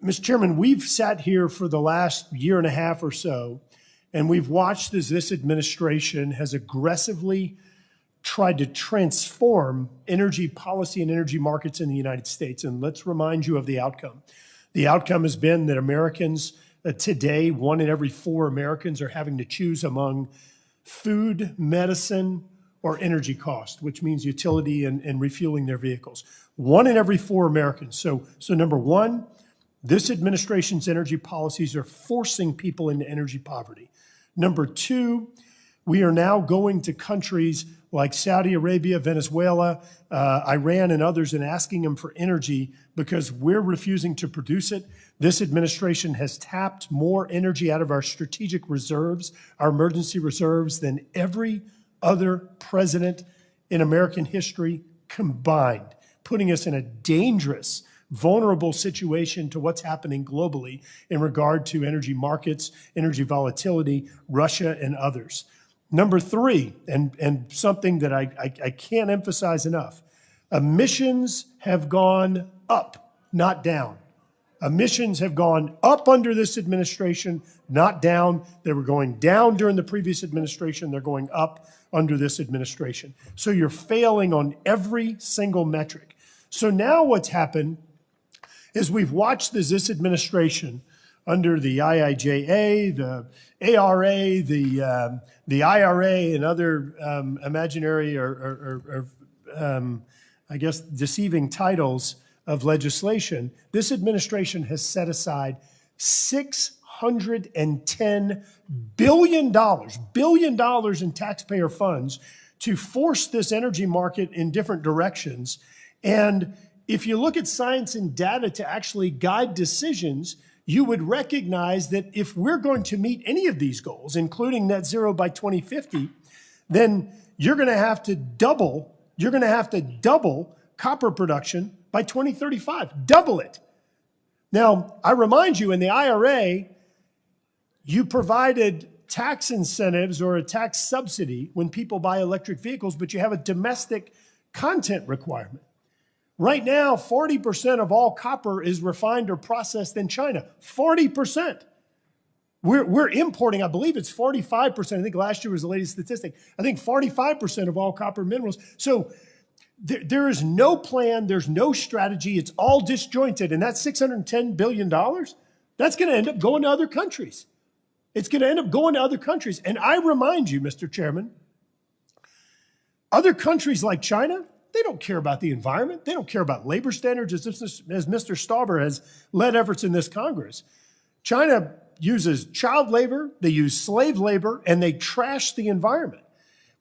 Mr. Chairman, we've sat here for the last year and a half or so, and we've watched as this administration has aggressively tried to transform energy policy and energy markets in the United States. And let's remind you of the outcome. The outcome has been that Americans today, 1 in every 4 Americans are having to choose among food, medicine, or energy cost, which means utility and refueling their vehicles. 1 in every 4 Americans. So number one, this administration's energy policies are forcing people into energy poverty. Number two, we are now going to countries like Saudi Arabia, Venezuela, Iran, and others and asking them for energy because we're refusing to produce it. This administration has tapped more energy out of our strategic reserves, our emergency reserves, than every other president in American history combined, putting us in a dangerous, vulnerable situation to what's happening globally in regard to energy markets, energy volatility, Russia, and others. Number three, and something that I can't emphasize enough, emissions have gone up, not down. Emissions have gone up under this administration, not down. They were going down during the previous administration. They're going up under this administration. So you're failing on every single metric. So now what's happened is we've watched this administration under the IIJA, the ARA, the IRA, and other imaginary or I guess deceiving titles of legislation. This administration has set aside $610 billion in taxpayer funds to force this energy market in different directions. And if you look at science and data to actually guide decisions, you would recognize that if we're going to meet any of these goals, including net zero by 2050, then you're going to have to double copper production by 2035, double it. Now, I remind you, in the IRA, you provided tax incentives or a tax subsidy when people buy electric vehicles, but you have a domestic content requirement. Right now, 40% of all copper is refined or processed in China. 40%. We're importing, I believe it's 45%. I think last year was the latest statistic. I think 45% of all copper minerals. So there is no plan, there's no strategy, it's all disjointed. And that $610 billion, that's going to end up going to other countries. It's going to end up going to other countries. And I remind you, Mr. Chairman, other countries like China, they don't care about the environment. They don't care about labor standards, as Mr. Stauber has led efforts in this Congress. China uses child labor, they use slave labor, and they trash the environment.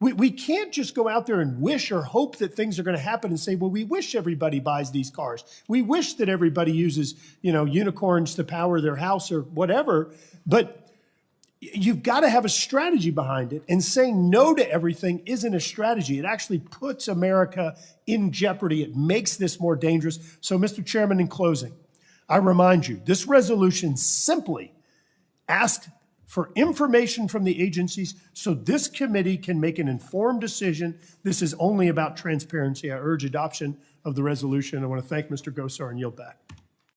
We can't just go out there and wish or hope that things are going to happen and say, well, we wish everybody buys these cars. We wish that everybody uses, unicorns to power their house or whatever. But you've got to have a strategy behind it, and saying no to everything isn't a strategy. It actually puts America in jeopardy. It makes this more dangerous. So, Mr. Chairman, in closing, I remind you, this resolution simply asks for information from the agencies so this committee can make an informed decision. This is only about transparency. I urge adoption of the resolution. I want to thank Mr. Gosar and yield back.